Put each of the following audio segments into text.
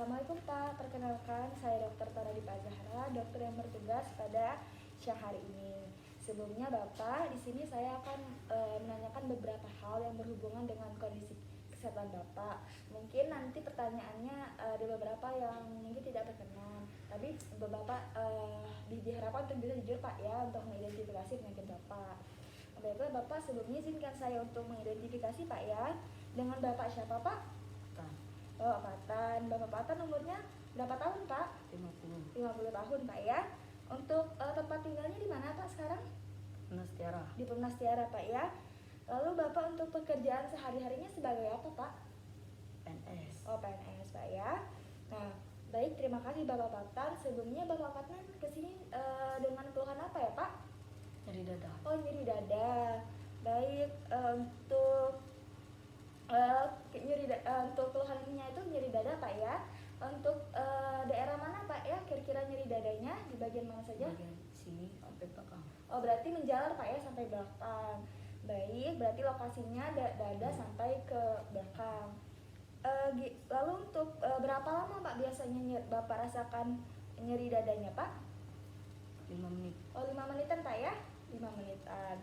Assalamualaikum Pak, perkenalkan saya Dr. Taradipa Zahra, dokter yang bertugas pada siang hari ini. Sebelumnya Bapak, di sini saya akan menanyakan beberapa hal yang berhubungan dengan kondisi kesehatan Bapak. Mungkin nanti pertanyaannya ada beberapa yang mungkin tidak berkenan, tapi Bapak diharapkan untuk bisa jujur Pak ya, untuk mengidentifikasi penyakit Bapak. Baiklah Bapak, sebelumnya izinkan saya untuk mengidentifikasi Pak ya. Dengan Bapak siapa Pak? Bapak Patan. Bapak Patan umurnya berapa tahun Pak? 50 tahun Pak ya. Untuk tempat tinggalnya di mana Pak sekarang? Penastiara. Di Penastiara Pak ya. Lalu Bapak untuk pekerjaan sehari-harinya sebagai apa Pak? PNS. Oh PNS Pak ya. Nah baik, terima kasih Bapak Patan. Sebelumnya Bapak Patan kesini dengan keluhan apa ya Pak? Nyeri dada. Oh nyeri dada. Baik, untuk keluhannya itu nyeri dada Pak ya. Untuk daerah mana Pak ya kira-kira nyeri dadanya, di bagian mana saja? Bagian sini sampai belakang. Oh berarti menjalar Pak ya sampai belakang. Baik, berarti lokasinya dada sampai ke belakang. Lalu untuk berapa lama Pak biasanya Bapak rasakan nyeri dadanya Pak? 5 menit. Oh 5 menitan Pak ya, 5 menitan.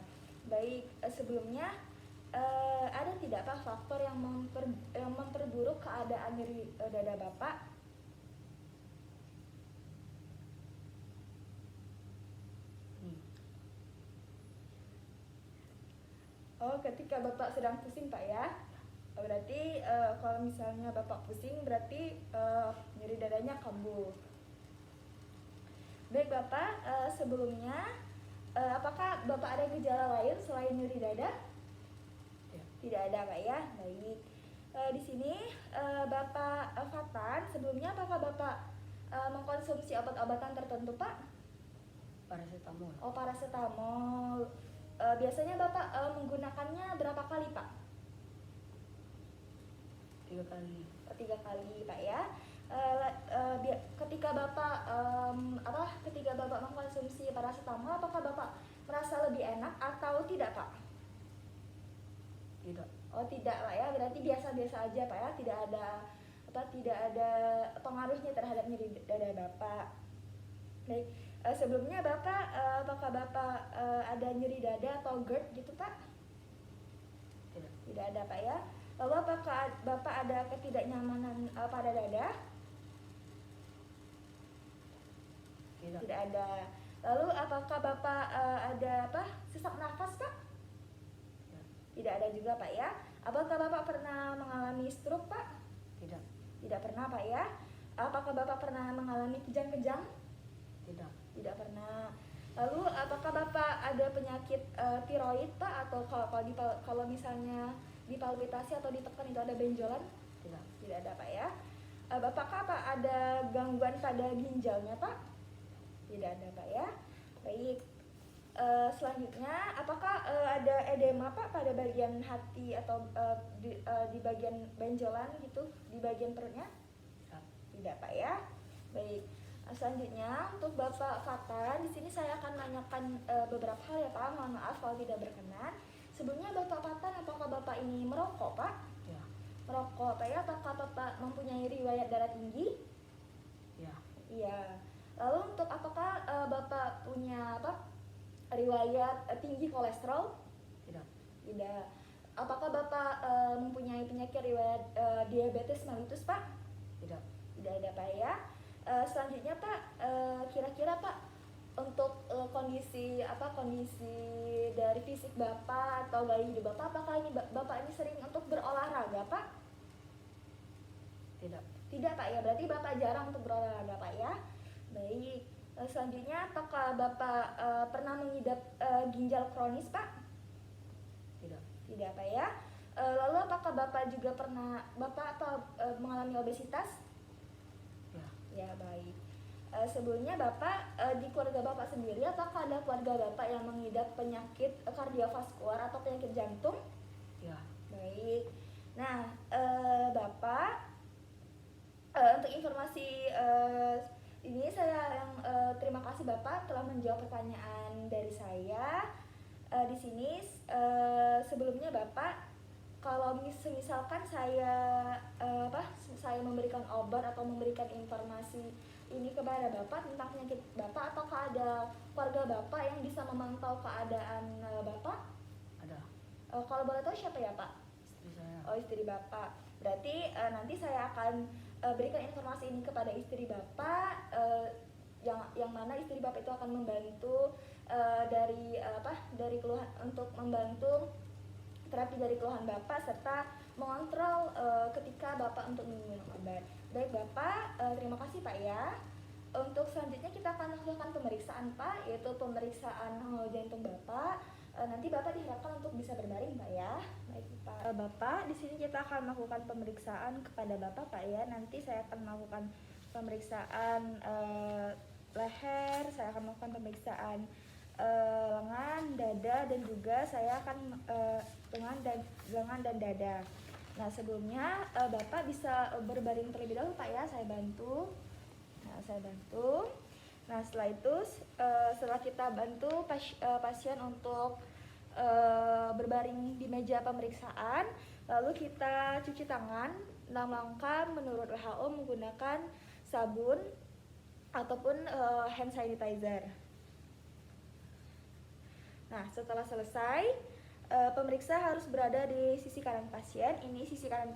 Baik, sebelumnya ada tidak Pak faktor yang memperburuk keadaan nyeri dada Bapak? Oh ketika Bapak sedang pusing Pak ya. Berarti kalau misalnya Bapak pusing berarti nyeri dadanya kambuh. Baik Bapak, sebelumnya apakah Bapak ada gejala lain selain nyeri dada? Tidak ada Pak ya. Baik. Di sini Bapak Fatan, sebelumnya apakah Bapak mengkonsumsi obat-obatan tertentu Pak? Paracetamol. Oh paracetamol. Biasanya Bapak menggunakannya berapa kali Pak? 3 kali. 3 kali Pak ya. Ketika Bapak mengkonsumsi paracetamol, apakah Bapak merasa lebih enak atau tidak Pak? Tidak. Oh tidak Pak ya, berarti biasa-biasa aja Pak ya, tidak ada pengaruhnya terhadap nyeri dada Bapak. Baik, sebelumnya Bapak apakah Bapak ada nyeri dada atau GERD gitu Pak? Tidak. Tidak ada Pak ya. Lalu apakah Bapak ada ketidaknyamanan pada dada? Tidak. Tidak ada. Lalu apakah Bapak ada sesak nafas Pak? Tidak ada juga Pak ya. Apakah Bapak pernah mengalami stroke Pak? Tidak. Tidak pernah Pak ya. Apakah Bapak pernah mengalami kejang-kejang? Tidak. Tidak pernah. Lalu apakah Bapak ada penyakit tiroid Pak, atau kalau misalnya dipalpitasi atau ditekan itu ada benjolan? Tidak. Tidak ada Pak ya. Bapak ada gangguan pada ginjalnya Pak? Tidak ada Pak ya. Baik. Selanjutnya, apakah ada edema Pak pada bagian hati atau di bagian benjolan gitu, di bagian perutnya? Tidak Pak ya. Baik. Selanjutnya untuk Bapak Fatan, di sini saya akan menanyakan beberapa hal ya Pak. Mohon maaf kalau tidak berkenan. Sebelumnya Bapak Fatan, apakah Bapak ini merokok Pak? Ya. Merokok Pak ya. Apakah Bapak mempunyai riwayat darah tinggi? Ya. Iya. Lalu untuk apakah Bapak punya riwayat tinggi kolesterol? Tidak. Tidak. Apakah Bapak mempunyai penyakit riwayat diabetes mellitus Pak? Tidak. Tidak ada Pak ya. Selanjutnya Pak, kira-kira Pak untuk kondisi dari fisik Bapak atau gaya hidup Bapak, apakah Bapak ini sering untuk berolahraga Pak? Tidak. Tidak Pak ya, berarti Bapak jarang untuk berolahraga Pak ya. Baik. Selanjutnya, apakah Bapak pernah mengidap ginjal kronis Pak? Tidak. Tidak Pak ya. Lalu apakah Bapak juga pernah mengalami obesitas? Ya. Ya baik. Sebelumnya Bapak di keluarga Bapak sendiri, apakah ada keluarga Bapak yang mengidap penyakit kardiovaskular atau penyakit jantung? Ya. Baik. Nah, Bapak untuk informasi ini saya terima kasih Bapak telah menjawab pertanyaan dari saya. Di sini sebelumnya Bapak misalkan saya saya memberikan obat atau memberikan informasi ini kepada Bapak tentang penyakit Bapak, ataukah ada keluarga Bapak yang bisa memantau keadaan Bapak? Ada. Kalau boleh tahu siapa ya Pak? Istri saya. Oh, istri Bapak. Berarti nanti saya akan berikan informasi ini kepada istri Bapak, yang mana istri Bapak itu akan membantu dari keluhan, untuk membantu terapi dari keluhan Bapak serta mengontrol ketika Bapak untuk minum obat. Baik Bapak, terima kasih Pak ya. Untuk selanjutnya kita akan melakukan pemeriksaan Pak, yaitu pemeriksaan jantung Bapak. Nanti Bapak diharapkan untuk bisa berbaring Pak ya. Baik Pak. Bapak, di sini kita akan melakukan pemeriksaan kepada Bapak Pak ya. Nanti saya akan melakukan pemeriksaan leher, saya akan melakukan pemeriksaan lengan, dada, dan juga saya akan lengan dan dada. Nah, sebelumnya Bapak bisa berbaring terlebih dahulu Pak ya, saya bantu. Nah, setelah itu setelah kita bantu pasien untuk berbaring di meja pemeriksaan, lalu kita cuci tangan 6 langkah menurut WHO menggunakan sabun ataupun hand sanitizer. Nah, setelah selesai, pemeriksa harus berada di sisi kanan pasien. Ini sisi kanan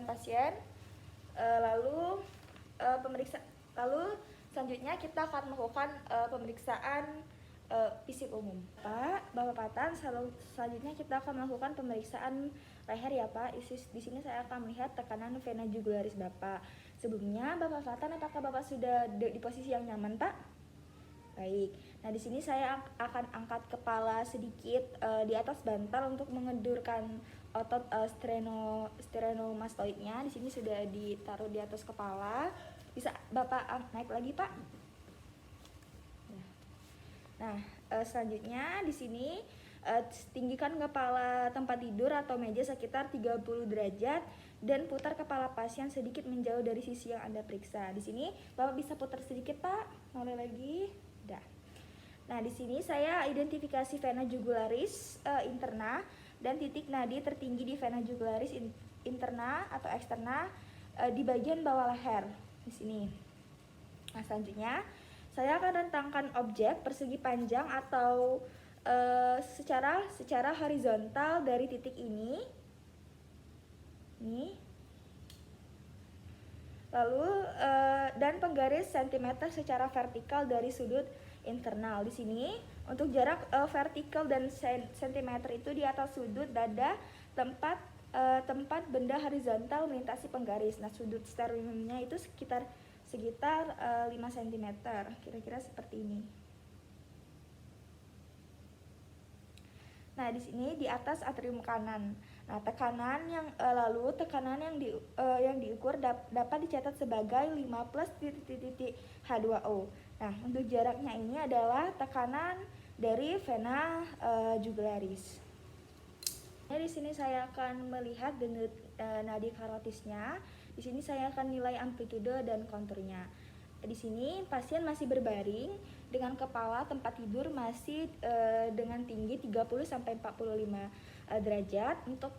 pasien. Lalu selanjutnya kita akan melakukan pemeriksaan fisik umum. Bapak Patan, selanjutnya kita akan melakukan pemeriksaan leher ya Pak. Di sini saya akan melihat tekanan vena jugularis Bapak. Sebelumnya Bapak Patan, apakah Bapak sudah di posisi yang nyaman Pak? Baik. Nah, di sini saya akan angkat kepala sedikit di atas bantal untuk mengendurkan otot sternomastoidnya. Di sini sudah ditaruh di atas kepala. Bisa Bapak naik lagi, Pak? Nah, selanjutnya di sini tinggikan kepala tempat tidur atau meja sekitar 30 derajat dan putar kepala pasien sedikit menjauh dari sisi yang Anda periksa. Di sini Bapak bisa putar sedikit, Pak. Boleh lagi? Udah. Nah, di sini saya identifikasi vena jugularis interna dan titik nadi tertinggi di vena jugularis interna atau eksterna di bagian bawah leher di sini. Nah, selanjutnya saya akan rentangkan objek persegi panjang atau secara horizontal dari titik ini. Lalu dan penggaris cm secara vertikal dari sudut internal. Di sini untuk jarak vertikal dan cm itu di atas sudut dada tempat benda horizontal melintasi penggaris. Nah, sudut sternumnya itu sekitar 5 cm, kira-kira seperti ini. Nah, di sini di atas atrium kanan. Nah, tekanan yang diukur dapat dicatat sebagai 5 plus titik H2O. Nah, untuk jaraknya ini adalah tekanan dari vena jugularis. Nah, di sini saya akan melihat denyut nadi karotisnya. Di sini saya akan nilai amplitude dan konturnya. Di sini pasien masih berbaring dengan kepala tempat tidur masih dengan tinggi 30 sampai 45 derajat. Untuk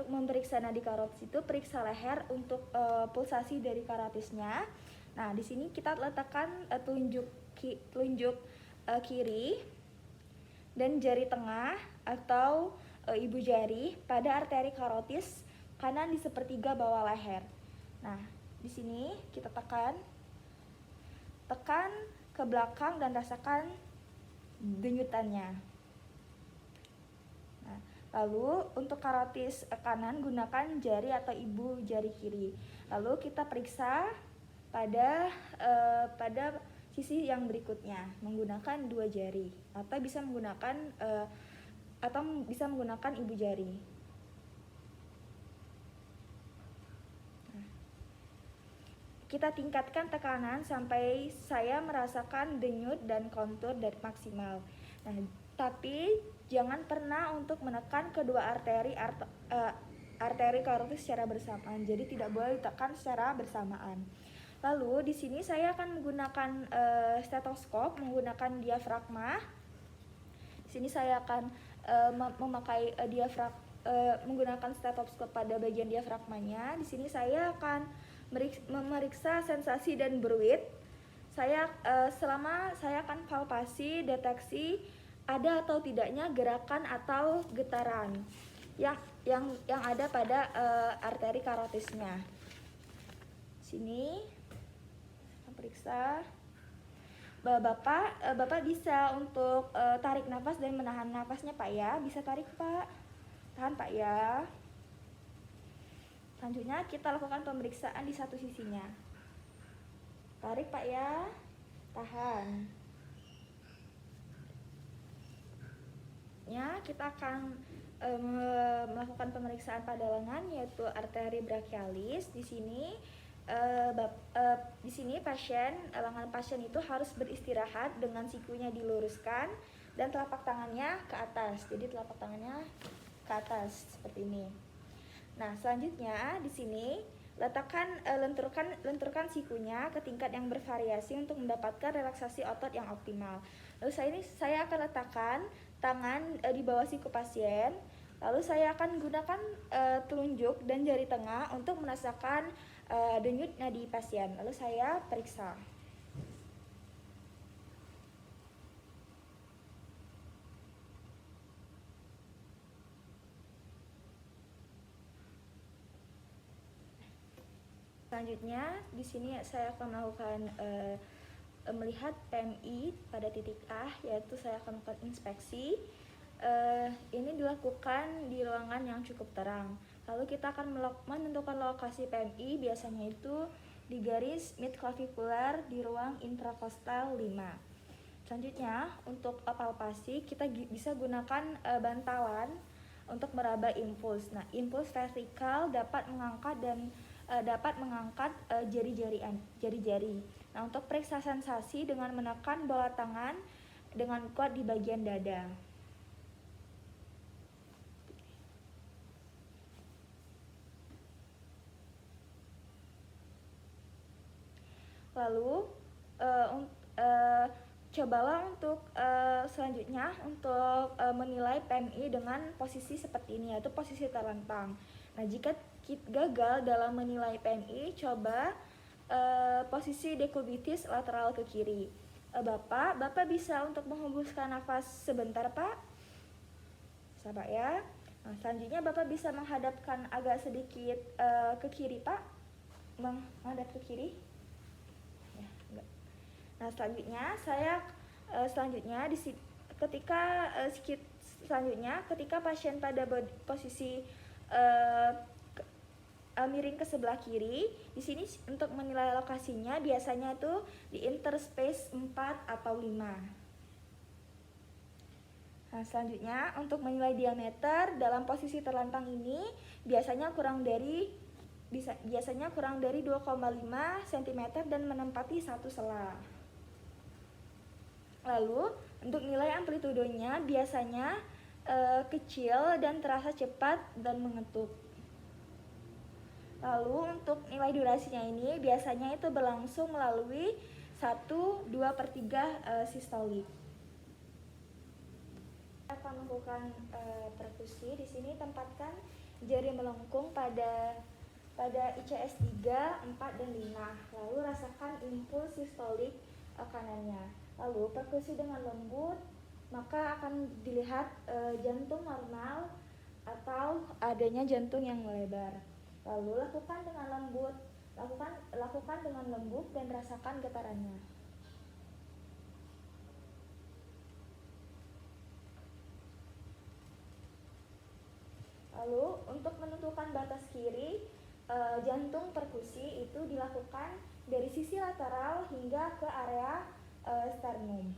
memeriksa nadi karotis itu periksa leher untuk pulsasi dari karotisnya. Nah, di sini kita letakkan telunjuk kiri dan jari tengah atau ibu jari pada arteri karotis kanan di sepertiga bawah leher. Nah, di sini kita tekan ke belakang dan rasakan denyutannya. Nah, lalu untuk karotis kanan gunakan jari atau ibu jari kiri. Lalu kita periksa pada sisi yang berikutnya menggunakan 2 jari atau bisa menggunakan ibu jari. Kita tingkatkan tekanan sampai saya merasakan denyut dan kontur dari maksimal. Nah, tapi jangan pernah untuk menekan kedua arteri karotis secara bersamaan. Jadi tidak boleh ditekan secara bersamaan. Lalu di sini saya akan menggunakan stetoskop, menggunakan diafragma. Di Di sini saya akan memakai menggunakan stetoskop pada bagian diafragmanya. Di sini saya akan memeriksa sensasi dan berwit. Selama saya akan palpasi, deteksi ada atau tidaknya gerakan atau getaran yang ada pada arteri karotisnya. Sini periksa. Bapak bisa untuk tarik nafas dan menahan nafasnya Pak ya. Bisa tarik Pak. Tahan Pak ya. Selanjutnya kita lakukan pemeriksaan di satu sisinya. Tarik Pak ya. Tahan. Ya, kita akan melakukan pemeriksaan pada lengan yaitu arteri brachialis. Di sini lengan pasien itu harus beristirahat dengan sikunya diluruskan dan telapak tangannya ke atas. Jadi telapak tangannya ke atas seperti ini. Nah, selanjutnya di sini lenturkan sikunya ke tingkat yang bervariasi untuk mendapatkan relaksasi otot yang optimal. Lalu saya akan letakkan tangan di bawah siku pasien. Lalu saya akan gunakan telunjuk dan jari tengah untuk merasakan denyut nadi pasien. Lalu saya periksa. Selanjutnya di sini saya akan melakukan melihat PMI pada titik A, yaitu saya akan melakukan inspeksi. Ini dilakukan di ruangan yang cukup terang. Lalu kita akan menentukan lokasi PMI, biasanya itu di garis midclavicular di ruang intracostal 5. Selanjutnya untuk palpasi kita bisa gunakan bantalan untuk meraba impuls. Nah, impuls vertikal dapat mengangkat jari-jari. Nah, untuk periksa sensasi dengan menekan bola tangan dengan kuat di bagian dada. Lalu cobalah untuk selanjutnya untuk menilai PMI dengan posisi seperti ini, yaitu posisi terlentang. Nah, jika gagal dalam menilai PMI, coba posisi dekubitus lateral ke kiri. Bapak bisa untuk menghembuskan nafas sebentar Pak. Sabar ya. Nah, selanjutnya Bapak bisa menghadapkan agak sedikit ke kiri Pak. Menghadap ke kiri. Ya, enggak. Nah, ketika pasien pada posisi miring ke sebelah kiri, di sini untuk menilai lokasinya biasanya itu di interspace 4 atau 5. Nah, selanjutnya untuk menilai diameter dalam posisi terlentang ini biasanya kurang dari 2,5 cm dan menempati satu sela. Lalu untuk nilai amplitudonya biasanya kecil dan terasa cepat dan mengetuk. Lalu untuk nilai durasinya ini biasanya itu berlangsung melalui 1/2/3 sistolik. Kita akan melakukan perkusi. Di sini tempatkan jari melengkung pada ICS 3, 4, dan 5. Lalu rasakan impuls sistolik kanannya. Lalu perkusi dengan lembut, maka akan dilihat jantung normal atau adanya jantung yang melebar. Lalu lakukan dengan lembut dan rasakan getarannya. Lalu untuk menentukan batas kiri jantung perkusi itu dilakukan dari sisi lateral hingga ke area sternum.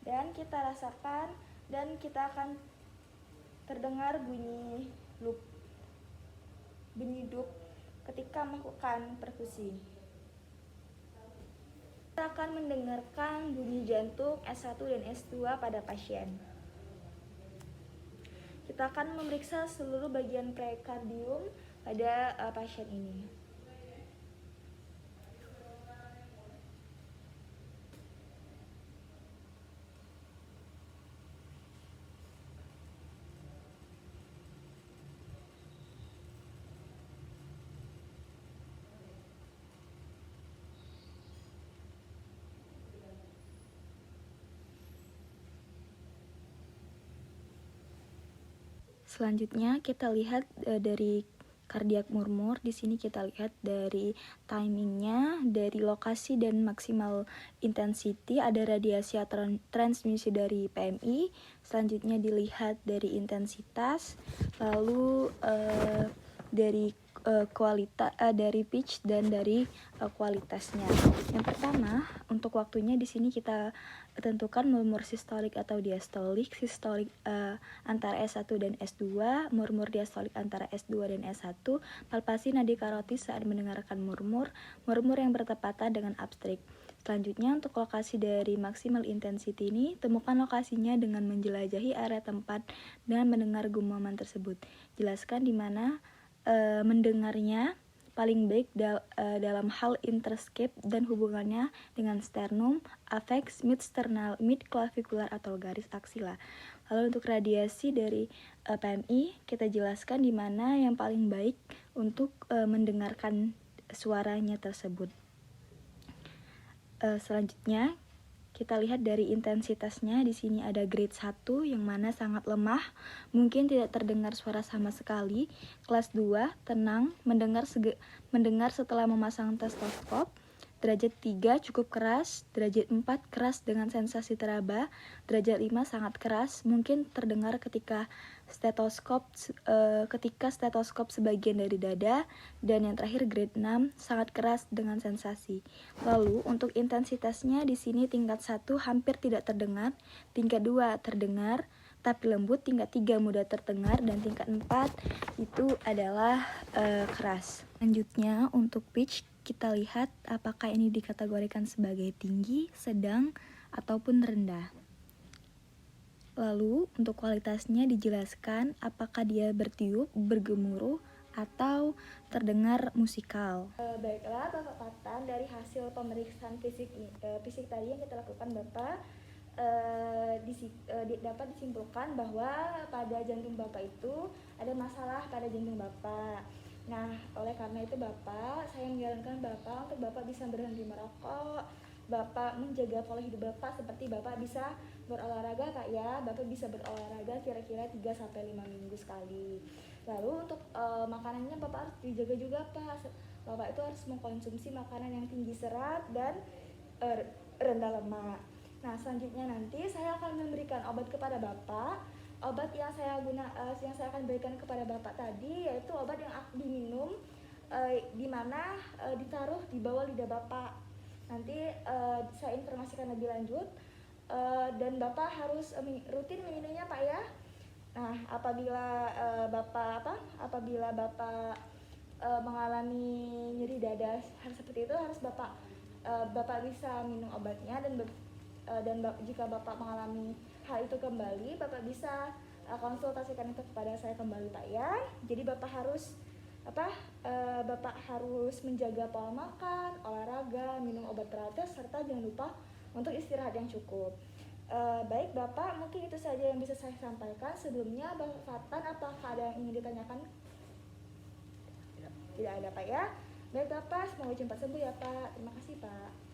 Dan kita rasakan dan kita akan terdengar bunyi duk ketika melakukan perkusi. Kita akan mendengarkan bunyi jantung S1 dan S2 pada pasien. Kita akan memeriksa seluruh bagian prekardium pada pasien ini. Selanjutnya kita lihat dari kardiak murmur. Di sini kita lihat dari timingnya, dari lokasi dan maksimal intensity, ada radiasi atau transmisi dari PMI. Selanjutnya dilihat dari intensitas, lalu dari kualitas, dari pitch dan dari kualitasnya. Yang pertama, untuk waktunya di sini kita tentukan murmur sistolik atau diastolik. Sistolik antara S1 dan S2, murmur diastolik antara S2 dan S1. Palpasi nadi karotis saat mendengarkan murmur yang bertepatan dengan abstrik. Selanjutnya, untuk lokasi dari maksimal intensity ini, temukan lokasinya dengan menjelajahi area tempat dan mendengar gumuman tersebut. Jelaskan di mana mendengarnya paling baik dalam hal interscape dan hubungannya dengan sternum, apex, mid-sternal, mid-clavikular atau garis aksila. Lalu untuk radiasi dari PMI, kita jelaskan di mana yang paling baik untuk mendengarkan suaranya tersebut. Selanjutnya, kita lihat dari intensitasnya. Di sini ada grade 1 yang mana sangat lemah, mungkin tidak terdengar suara sama sekali. Kelas 2, tenang, mendengar setelah memasang stetoskop. Derajat 3 cukup keras, derajat 4 keras dengan sensasi teraba, derajat 5 sangat keras, mungkin terdengar ketika stetoskop sebagian dari dada, dan yang terakhir grade 6 sangat keras dengan sensasi. Lalu untuk intensitasnya di sini tingkat 1 hampir tidak terdengar, tingkat 2 terdengar tapi lembut, tingkat 3 mudah terdengar, dan tingkat 4 itu adalah keras. Selanjutnya untuk pitch, kita lihat apakah ini dikategorikan sebagai tinggi, sedang, ataupun rendah. Lalu untuk kualitasnya dijelaskan apakah dia bertiup, bergemuruh, atau terdengar musikal. Baiklah Bapak Patan, dari hasil pemeriksaan fisik tadi yang kita lakukan Bapak, dapat disimpulkan bahwa pada jantung Bapak itu ada masalah pada jantung Bapak. Nah, oleh karena itu Bapak, saya menyarankan Bapak untuk Bapak bisa berhenti merokok, Bapak menjaga pola hidup Bapak seperti Bapak bisa berolahraga Kak ya. Bapak bisa berolahraga kira-kira 3-5 minggu sekali. Lalu untuk makanannya Bapak harus dijaga juga Pak. Bapak itu harus mengkonsumsi makanan yang tinggi serat dan rendah lemak. Nah, selanjutnya nanti saya akan memberikan obat kepada Bapak. Obat yang saya akan berikan kepada Bapak tadi yaitu obat yang diminum di mana ditaruh di bawah lidah Bapak. Nanti saya informasikan lebih lanjut, dan Bapak harus rutin meminumnya Pak ya. Nah, apabila Bapak mengalami nyeri dada hal seperti itu, harus Bapak bisa minum obatnya, dan jika Bapak mengalami hal itu kembali, Bapak bisa konsultasikan itu kepada saya kembali Pak ya. Jadi Bapak harus menjaga pola makan, olahraga, minum obat teratur, serta jangan lupa untuk istirahat yang cukup. Baik Bapak, mungkin itu saja yang bisa saya sampaikan. Sebelumnya Bapak Fatan, apakah ada yang ingin ditanyakan? Tidak ada Pak ya. Baik Bapak, semoga cepat sembuh ya Pak. Terima kasih Pak.